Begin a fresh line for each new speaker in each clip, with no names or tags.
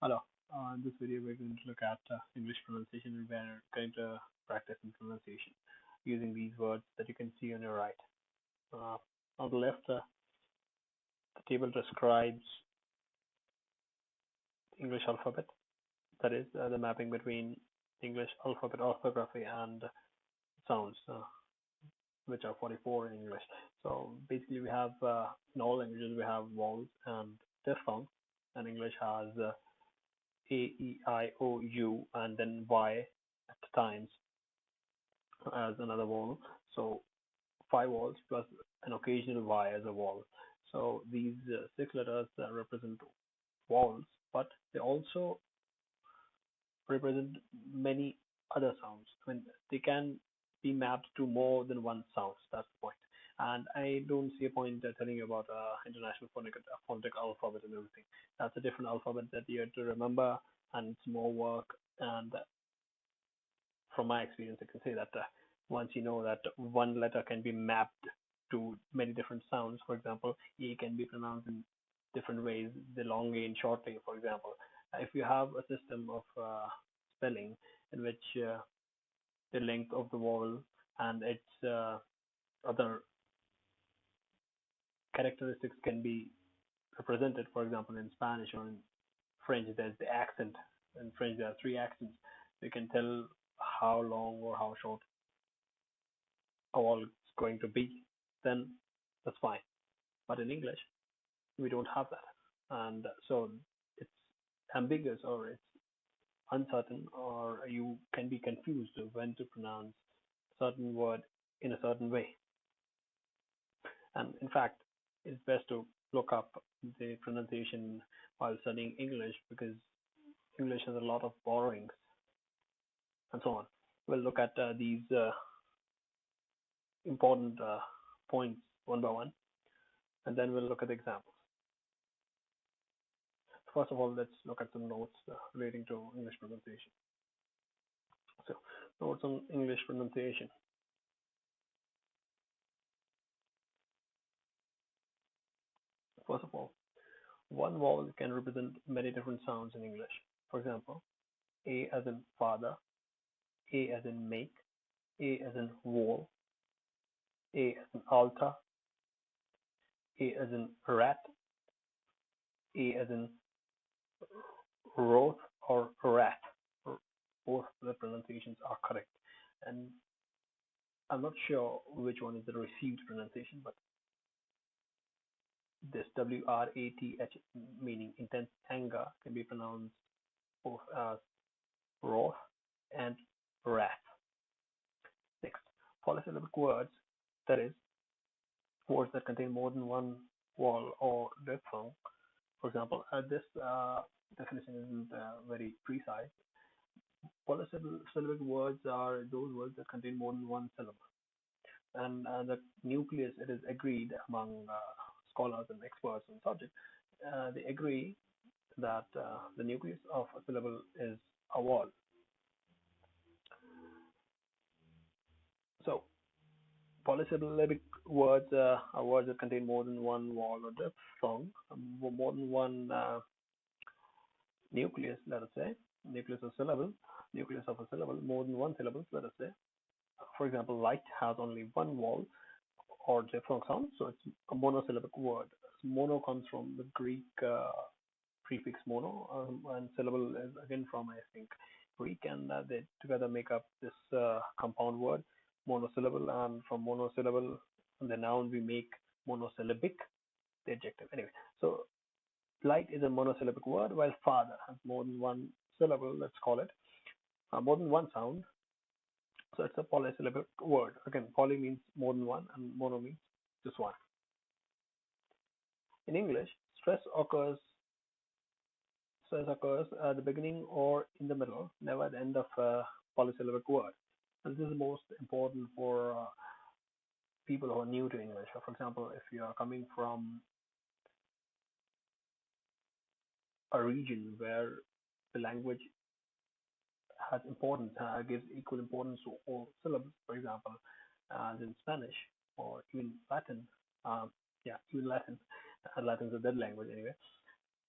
Hello. In this video, we're going to look at English pronunciation and we're going to practice in pronunciation using these words that you can see on your right. Uh, on the left, the table describes English alphabet, that is, the mapping between English alphabet orthography and sounds, which are 44 in English. So basically, we have in all languages we have vowels and diphthongs, and English has A, E, I, O, U, and then Y at times as another vowel. So five vowels plus an occasional Y as a vowel. So these six letters represent vowels, but they also represent many other sounds. I mean, they can be mapped to more than one sound. That's the point. And I don't see a point telling you about international phonetic alphabet and everything. That's a different alphabet that you have to remember, and it's more work. And from my experience, I can say that once you know that one letter can be mapped to many different sounds, for example, A can be pronounced in different ways, the long A and short A, for example. If you have a system of spelling in which the length of the vowel and its other characteristics can be represented, for example, in Spanish or in French, there's the accent. In French, there are three accents. You can tell how long or how short all it's going to be, then that's fine. But in English, we don't have that. And so it's ambiguous or it's uncertain, or you can be confused when to pronounce a certain word in a certain way. And in fact, it's best to look up the pronunciation while studying English because English has a lot of borrowings and so on. We'll look at these important points one by one, and then we'll look at the examples. First of all, let's look at some notes relating to English pronunciation. So, notes on English pronunciation. First of all, one vowel can represent many different sounds in English. For example, A as in father, A as in make, A as in wall, A as in altar, A as in rat, A as in wrote or rat. Both the pronunciations are correct. And I'm not sure which one is the received pronunciation, but this WRATH, meaning intense anger, can be pronounced both as wrath and wrath. Next, polysyllabic words, that is, words that contain more than one vowel or diphthong. For example, this definition isn't very precise. Polysyllabic words are those words that contain more than one syllable. And the nucleus, it is agreed among scholars and experts on the subject, they agree that the nucleus of a syllable is a vowel. So polysyllabic words are words that contain more than one vowel or diphthong, more than one nucleus, let us say, nucleus of a syllable, more than one syllable, let us say. For example, light has only one vowel or diphthong sound, so it's a monosyllabic word. Mono comes from the Greek prefix mono, and syllable is again from, I think, Greek, and they together make up this compound word, monosyllable. And from monosyllable, the noun, we make monosyllabic, the adjective. Anyway, so light is a monosyllabic word, while father has more than one syllable, let's call it, more than one sound. So it's a polysyllabic word. Again, poly means more than one, and mono means just one. In English, stress occurs at the beginning or in the middle, never at the end of a polysyllabic word. And this is most important for people who are new to English. For example, if you are coming from a region where the language has importance, gives equal importance to all syllables, for example, as in Spanish or even Latin. Yeah, even Latin. Latin's a dead language anyway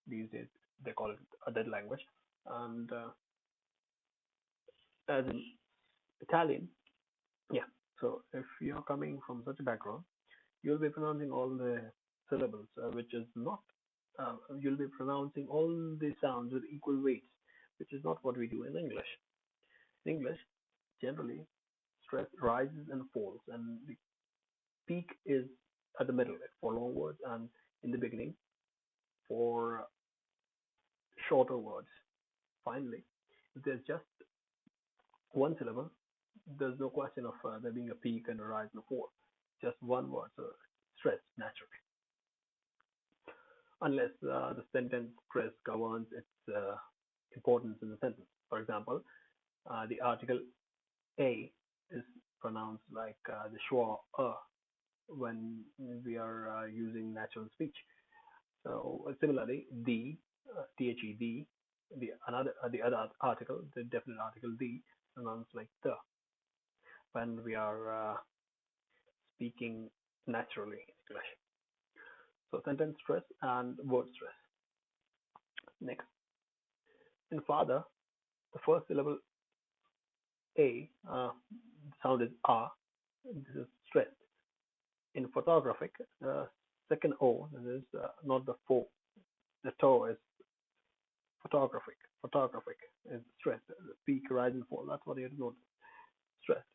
these days. they call it a dead language. And as in Italian, yeah. So if you're coming from such a background, you'll be pronouncing all the syllables, which is not. You'll be pronouncing all the sounds with equal weights, which is not what we do in English. In English, generally, stress rises and falls, and the peak is at the middle for long words, and in the beginning for shorter words. Finally, if there's just one syllable, there's no question of there being a peak and a rise and a fall. Just one word, so stress naturally, unless the sentence stress governs its importance in the sentence. For example, the article a is pronounced like the schwa when we are using natural speech. So similarly, the other article, the definite article the, pronounced like the when we are speaking naturally in English. So sentence stress and word stress. Next, in father, the first syllable a sound is ah. This is stressed. In photographic, second o, this is not the fo. The toe is photographic. Photographic is stressed. The peak, rise, and fall. That's what you have to notice. Stressed.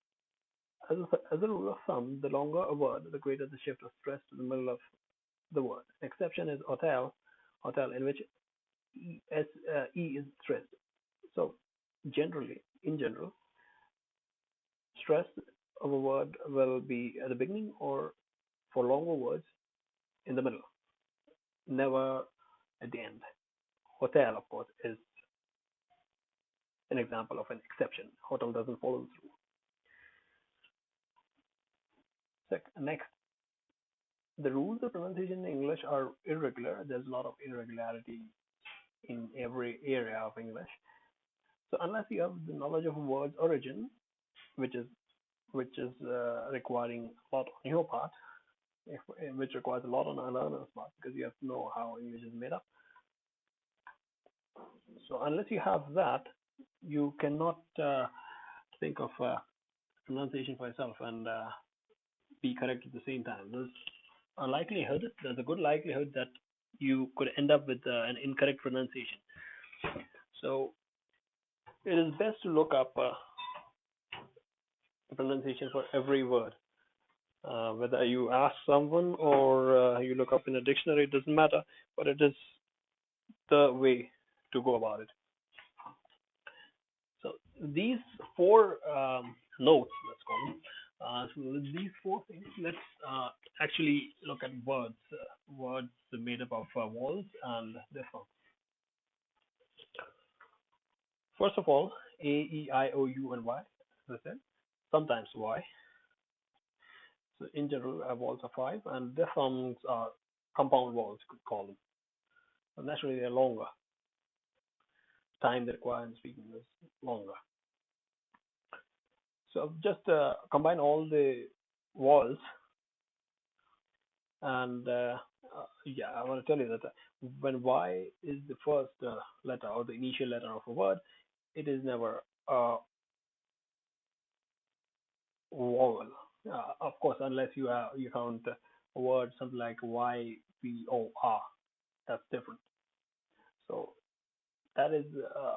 As a rule of thumb, the longer a word, the greater the shift of stress to the middle of the word. Exception is hotel, in which e is stressed. So, in general, stress of a word will be at the beginning or for longer words in the middle, never at the end. Hotel, of course, is an example of an exception. Hotel doesn't follow through. Next, the rules of pronunciation in English are irregular. There's a lot of irregularity in every area of English. So unless you have the knowledge of a word's origin, which is requiring a lot on your part, which requires a lot on a learner's part, because you have to know how English is made up. So unless you have that, you cannot think of pronunciation for yourself and be correct at the same time. There's a good likelihood that you could end up with an incorrect pronunciation. So it is best to look up pronunciation for every word. Whether you ask someone or you look up in a dictionary, it doesn't matter, but it is the way to go about it. So these four notes, let's call them. So these four things, let's actually look at words. Words made up of vowels and their sounds. First of all, A, E, I, O, U, and Y, as I said. Sometimes Y. So in general, vowels are five, and their sounds are compound vowels, you could call them. So naturally, they're longer. Time they require in speaking is longer. So just combine all the vowels, and yeah, I want to tell you that when Y is the first letter or the initial letter of a word, it is never a vowel. Of course, unless you count a word something like Y V O R, that's different. So that is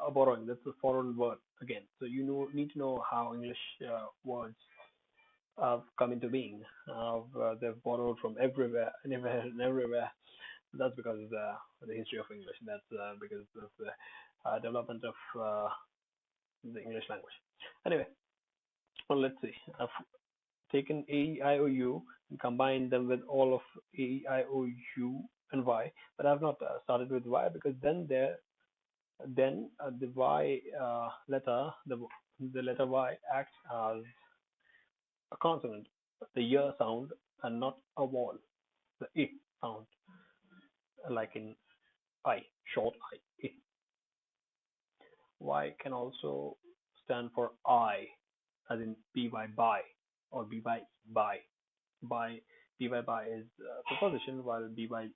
a borrowing. That's a foreign word again. So need to know how English words have come into being. They've borrowed from everywhere, anywhere, and everywhere. That's because of the history of English. That's because of the development of the English language. Anyway, well, let's see. I've taken A, E, I, O, U and combined them with all of A, E, I, O, U, and Y, but I've not started with Y because then the Y letter, the letter Y acts as a consonant, the y sound, and not a vowel, the I sound, like in I, short I. Y can also stand for I, as in B by, or B by by. By B by is preposition, while B by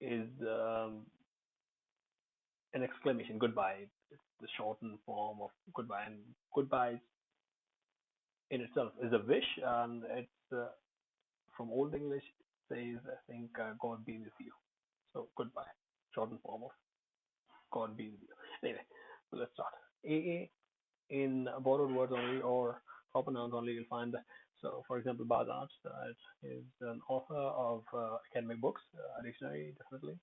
is an exclamation, goodbye. It's the shortened form of goodbye, and goodbye in itself is a wish, and it's from Old English. It says, I think, God be with you. So goodbye, shortened form of God be with you. Anyway, so let's start. AA in borrowed words only or proper nouns only, you'll find. So, for example, Bazat is an author of academic books, a dictionary, definitely.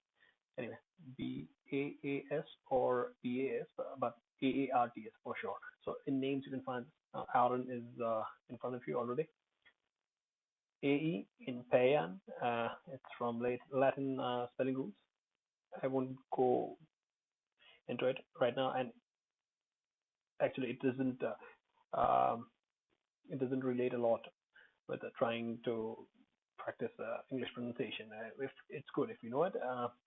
Anyway, BAAS or BAS, but AARTS for sure. So, in names, you can find Aaron is in front of you already. AE in Payan, it's from Latin spelling rules. I won't go into it right now, and actually, um, it doesn't relate a lot with trying to practice English pronunciation. If it's good if you know it,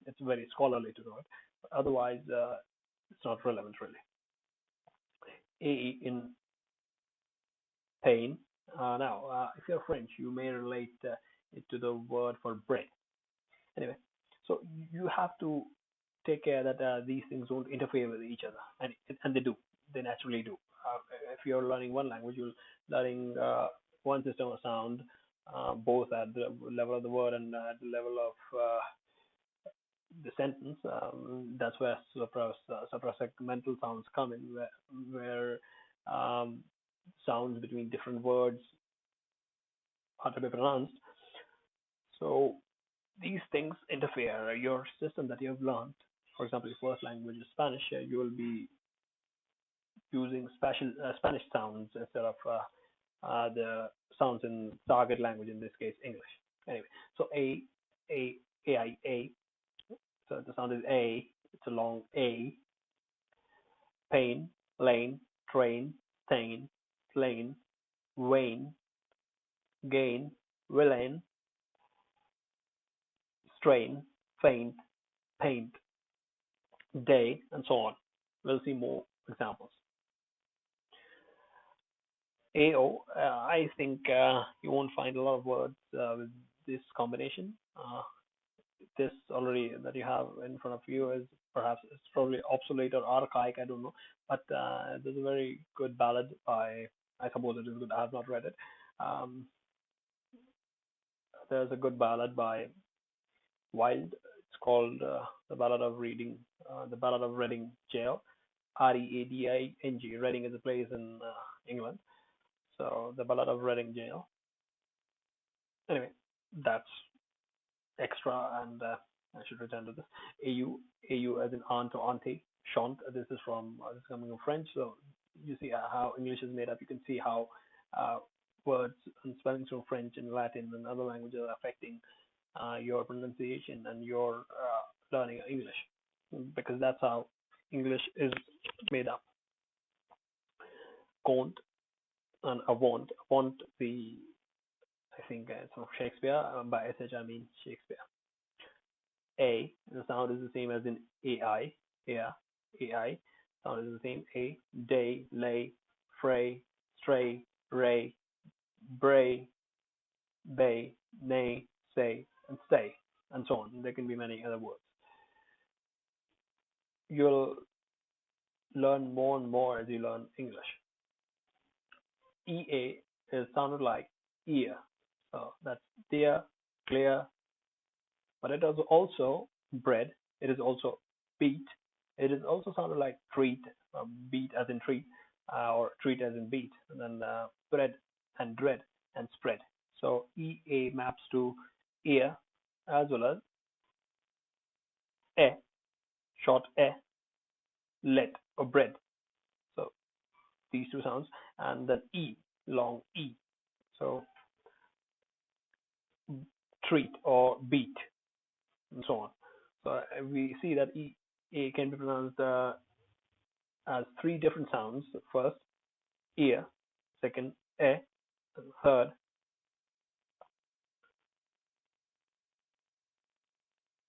it's very scholarly to know it. But otherwise, it's not relevant really. AE in pain. Now, if you're French, you may relate it to the word for bread. Anyway, so you have to take care that these things don't interfere with each other, and they do. They naturally do. If you're learning one language, you're learning one system of sound, both at the level of the word and at the level of the sentence. That's where suprasegmental sounds come in, where um, sounds between different words are to be pronounced. So these things interfere. Your system that you have learned, for example, your first language is Spanish, you will be using Spanish sounds instead of the sounds in target language, in this case, English. Anyway, so A, A. So the sound is A. It's a long A. Pain, lane, train, stain, lane, wane, gain, villain, strain, faint, paint, day, and so on. We'll see more examples. AO, I think you won't find a lot of words with this combination. This already that you have in front of you is perhaps it's probably obsolete or archaic, I don't know. But there's a very good ballad by, I suppose it is good, I have not read it. Um, there's a good ballad by Wilde. It's called the Ballad of Reading Jail. Reading. Reading is a place in England. So the Ballad of Reading Jail. Anyway, that's extra, and I should return to this. AU as in aunt or auntie. Chant. This is coming from French. So you see how English is made up. You can see how uh, words and spellings from French and Latin and other languages are affecting your pronunciation and your learning English, because that's how English is made up. Can't and avant. Avant, I think it's from Shakespeare. By SH I mean Shakespeare. The sound is the same as in AI. Yeah, AI. Sound is the same. Day, lay, fray, stray, ray, bray, bay, nay, say, and stay, and so on. There can be many other words. You'll learn more and more as you learn English. EA is sounded like ear. So that's dear, clear, but it is also bread. It is also beat. It is also sounded like treat, beat as in treat, or treat as in beat, and then bread and dread and spread. So EA maps to ear as well as short let or bread. So these two sounds, and then long E. So treat or beat, and so on. So we see that A can be pronounced as three different sounds. First, ear. Second, third,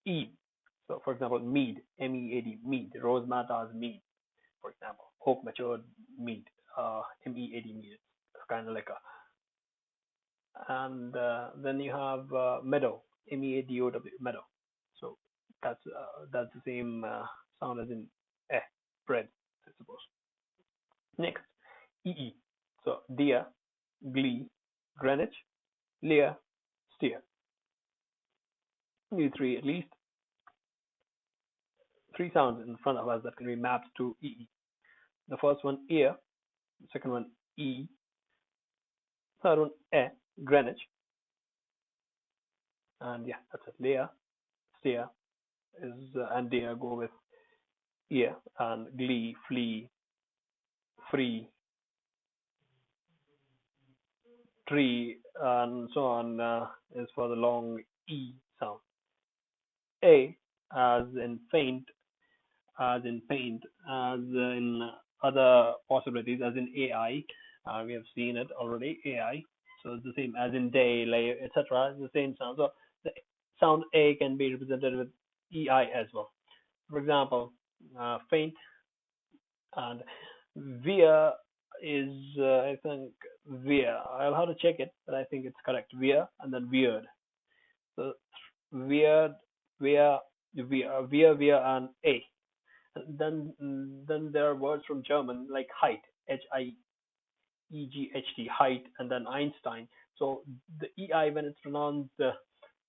E. So, for example, mead, mead, mead. Rose Mata's mead, for example. Oak matured mead, mead, mead. It's kind of like a. And then you have meadow, meadow, meadow. So That's the same sound as in eh, bread, I suppose. Next, ee. So deer, glee, Greenwich, Lear, steer. These three, at least three sounds in front of us that can be mapped to ee. The first one ear, the second one e, third one Greenwich, and yeah, that's it. Lear, steer is and deer go with ear, and glee, flee, free, tree, and so on is for the long e sound. A as in faint, as in paint, as in other possibilities, as in AI. We have seen it already, AI. So it's the same as in day, layer, etc. It's the same sound. So the sound A can be represented with EI as well. For example, faint and veer is, I think, veer. I'll have to check it, but I think it's correct. Veer and then weird. So weird, veer, veer, and A. Then there are words from German like height, Height, height, and then Einstein. So the EI, when it's pronounced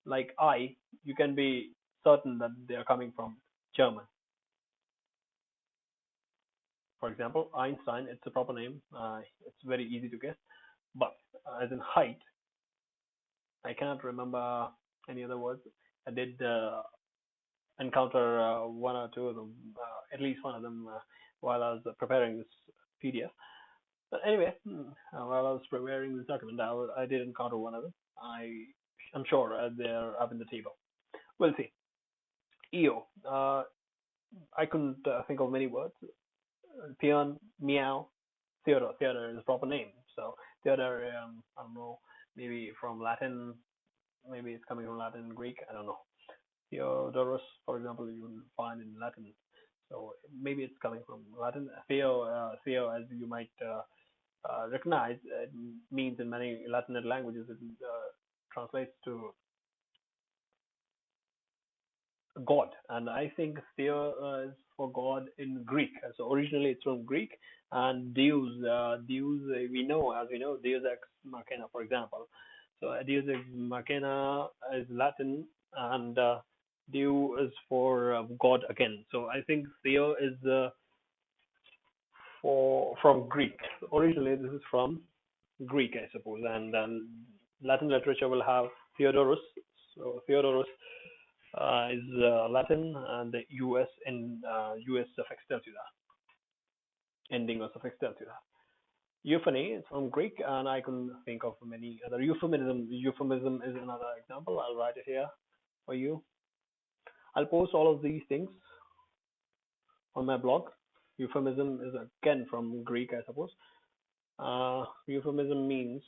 like I, you can be certain that they are coming from German. For example, Einstein, it's a proper name. It's very easy to guess. But as in height, I cannot remember any other words. I did encounter one or two of them, at least one of them, while I was preparing this PDF. But anyway, while I was preparing this document, I did encounter one of them. I'm sure they're up in the table. We'll see. EO. I couldn't think of many words. Peon, meow, Theodore. Theodore is a proper name. So Theodore, I don't know, maybe from Latin, maybe it's coming from Latin, Greek, I don't know. Theodorus, for example, you will find in Latin. So maybe it's coming from Latin. Theo, as you might recognize, it means in many Latin languages, it translates to God, and I think Theo is for God in Greek. So originally it's from Greek, and Deus we know, Deus ex machina, for example. So Deus ex machina is Latin, and Deus is for God again. So I think Theo is for from Greek. Originally, this is from Greek, I suppose, and Latin literature will have Theodorus. So Theodorus is Latin, and the US and US suffix tells you that. Ending or suffix tells you that. Euphony is from Greek, and I can think of many other euphemism. Euphemism is another example. I'll write it here for you. I'll post all of these things on my blog. Euphemism is again from Greek, I suppose. Euphemism means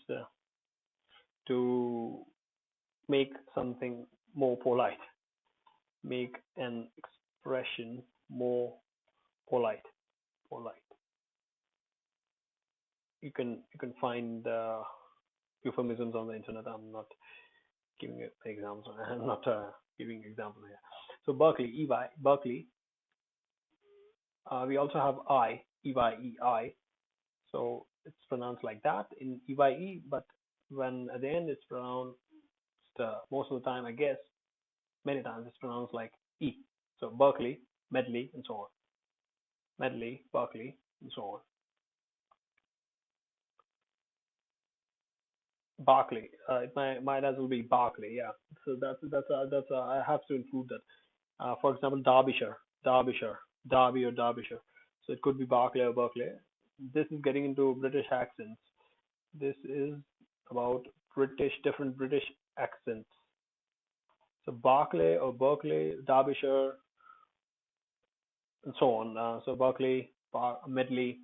to make something more polite, make an expression more polite. Polite. You can find euphemisms on the internet. I'm not giving examples. I'm not giving examples here. So Berkeley, EY, Berkeley. We also have I, EYEI. So it's pronounced like that in EYE, but when at the end it's pronounced most of the time, I guess, many times it's pronounced like E. So Berkeley, medley, and so on. Medley, Berkeley, and so on. Barclay. It might as well be Barclay. Yeah. So that's I have to include that. For example, Derbyshire, Derbyshire, Derby or Derbyshire. So it could be Barclay or Berkeley. This is getting into British accents. This is about different British accents. So Barclay or Berkeley, Derbyshire, and so on. So Berkeley, Medley,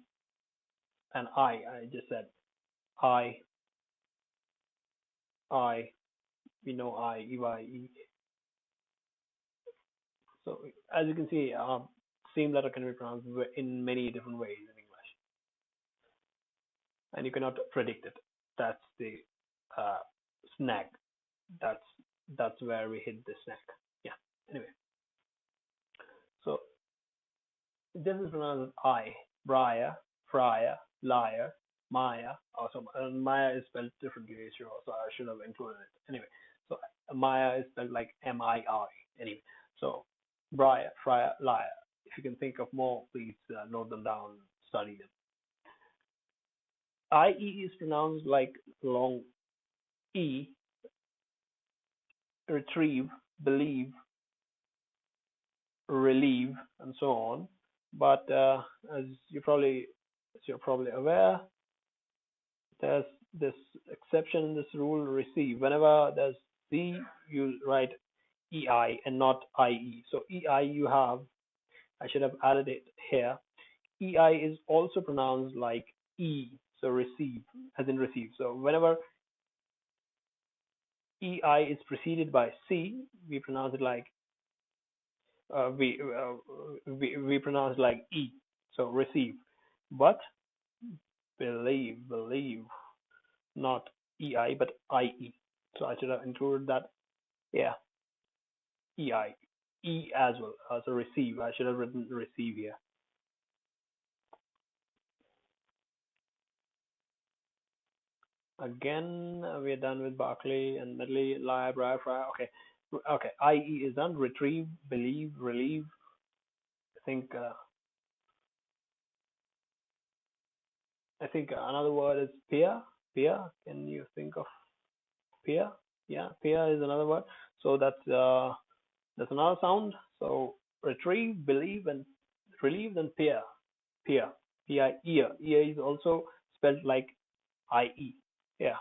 and I just said I, I. We know I, EYE. So as you can see, same letter can be pronounced in many different ways in English, and you cannot predict it. That's the uh, snag. That's that's where we hit the snag. Yeah. Anyway. This is pronounced I. Briar, Friar, Liar, Maya. Also, Maya is spelled differently, sure, so I should have included it. Anyway, so Maya is spelled like M-I-R. Anyway, so Briar, Friar, Liar. If you can think of more, please note them down, study them. IE is pronounced like long E, retrieve, believe, relieve, and so on. But as you're probably aware, there's this exception in this rule: receive. Whenever there's C, you write EI and not IE. So EI you have, I should have added it here. EI is also pronounced like E, so receive, as in receive. So whenever EI is preceded by C, we pronounce it like uh, we, uh, we pronounce like E, so receive. But believe, not EI but IE. So I should have included that. Yeah, EI, E as well. So receive. I should have written receive here. Again, we are done with Barclay and Medley, Library, okay. Okay, IE is done. Retrieve, believe, relieve. I think another word is peer. Peer. Can you think of peer? Yeah, peer is another word. So that's another sound. So retrieve, believe, and relieve, then peer. Peer. P-I, ear. Ear is also spelled like I-E. Yeah.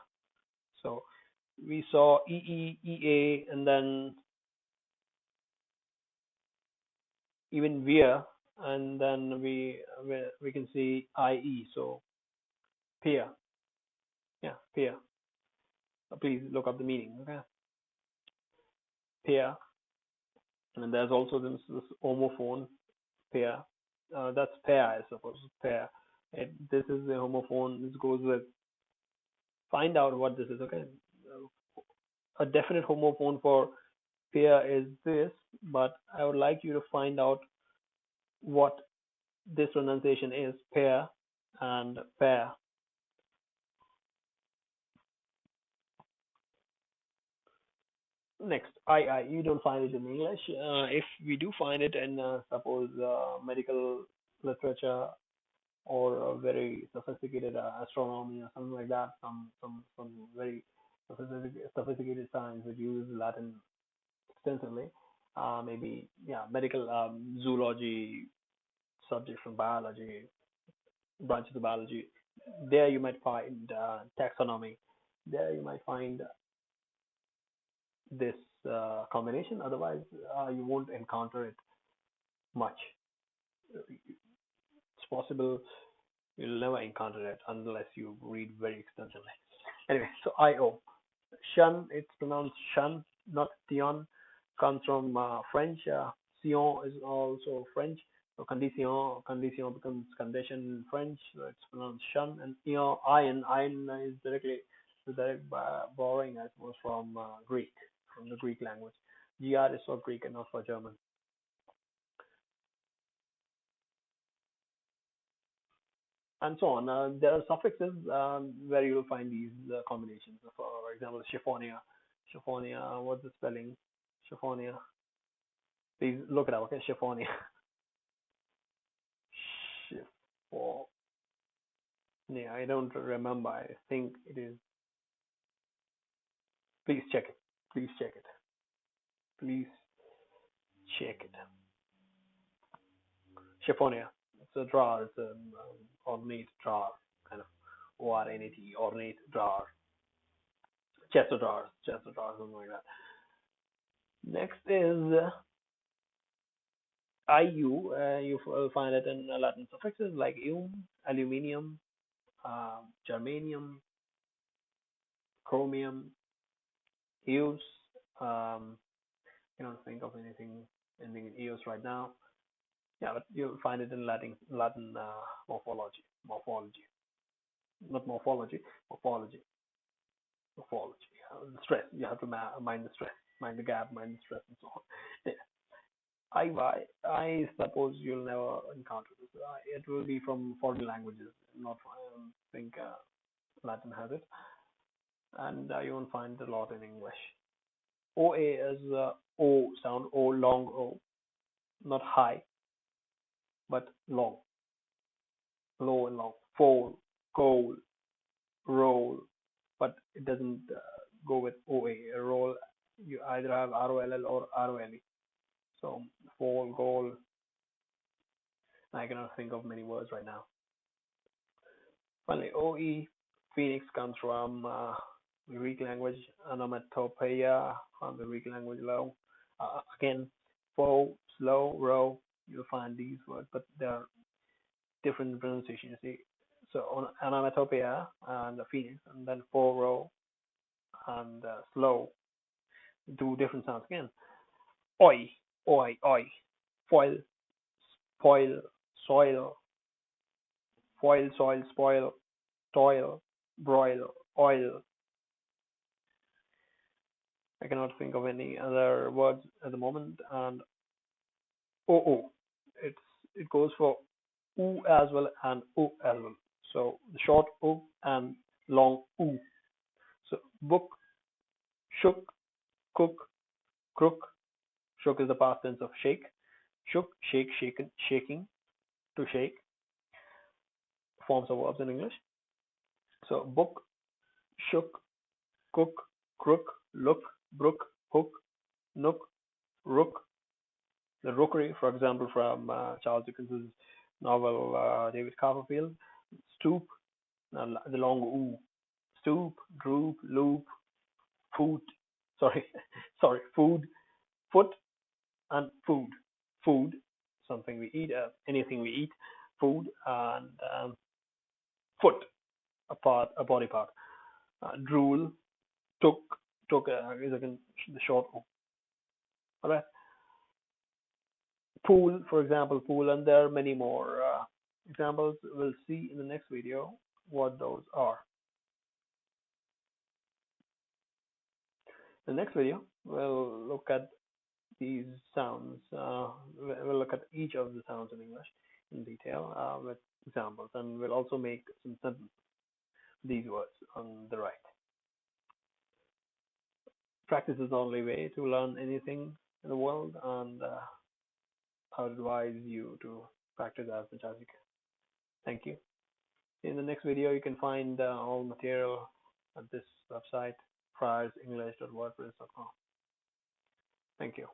So we saw E-E, E-A, and then even veer, and then we can see I-E. So peer. Yeah, peer. Please look up the meaning. Okay. Peer. And there's also this homophone pair. That's pair, I suppose. Pair. This is the homophone. This goes with. Find out what this is. Okay. A definite homophone for pair is this, but I would like you to find out what this pronunciation is. Pair and pair. Next, I. You don't find it in English. If we do find it in, suppose, medical literature or a very sophisticated astronomy or something like that, some very sophisticated science which use Latin extensively. Maybe yeah, medical zoology subjects from biology, branches of biology. There you might find taxonomy. There you might find this combination. Otherwise, you won't encounter it much. It's possible you'll never encounter it unless you read very extensively. Anyway, so IO. Shun, it's pronounced shun, not Tion, comes from French. Sion is also French. So condition becomes condition in French. So it's pronounced shun. And iron is directly the direct borrowing, I suppose, from Greek, from the Greek language. GR is for Greek and not for German. And so on. There are suffixes where you will find these combinations. For example, chiffonia. Chiffonia, what's the spelling? Chiffonia. Please look it up, okay? Chiffonia. Chiffonia. I don't remember. I think it is. Please check it. Please check it. Please check it. Chiffonia. It's a drawer. It's an ornate drawer, kind of ORNAT, ornate drawer. Chest of drawers. Chest of drawers, something like that. Next is IU. You will find it in Latin suffixes like aluminium, germanium, chromium, eos. Um, I don't think of anything in eos right now. Yeah, but you'll find it in Latin morphology, not morphology, morphology, morphology. The stress. You have to mind the stress, mind the gap, mind the stress, and so on. Yeah. I suppose you'll never encounter this. It will be from foreign languages, not from, I don't think Latin has it, and you won't find a lot in English. OA is O sound, O long O, not high, but long, low and long. Fall, goal, roll, but it doesn't go with OA. Roll, you either have ROLL or ROLE. So fall, goal. I cannot think of many words right now. Finally, OE, Phoenix comes from the Greek language, onomatopoeia from the Greek language low. Again, flow, slow, row, you'll find these words, but there are different pronunciations. You see, so on onomatopoeia and the Phoenix, and then four row and slow, do different sounds again. Oi, oi, oi, foil, spoil, soil, foil, soil, spoil, toil, broil, oil. I cannot think of any other words at the moment. And oo, it's it goes for oo as well and o as well. So the short o and long oo. So book, shook, cook, crook. Shook is the past tense of shake. Shook, shake, shaken, shaking, to shake. Forms of verbs in English. So book, shook, cook, crook, look, brook, hook, nook, rook. The rookery, for example, from Charles Dickens's novel David Copperfield. Stoop, the long oo. Stoop, droop, loop, food. Sorry, sorry, food, foot, and food. Food, something we eat, anything we eat. Food and foot, a part, a body part. Drool, took, took is again the short o. All right. Pool, for example, pool, and there are many more examples. We'll see in the next video what those are. In the next video, we'll look at these sounds. We'll look at each of the sounds in English in detail with examples, and we'll also make some sentences. These words on the right. Practice is the only way to learn anything in the world, and I would advise you to practice as much as you can. Thank you. In the next video, you can find all material at this website, friarsenglish.wordpress.com. Thank you.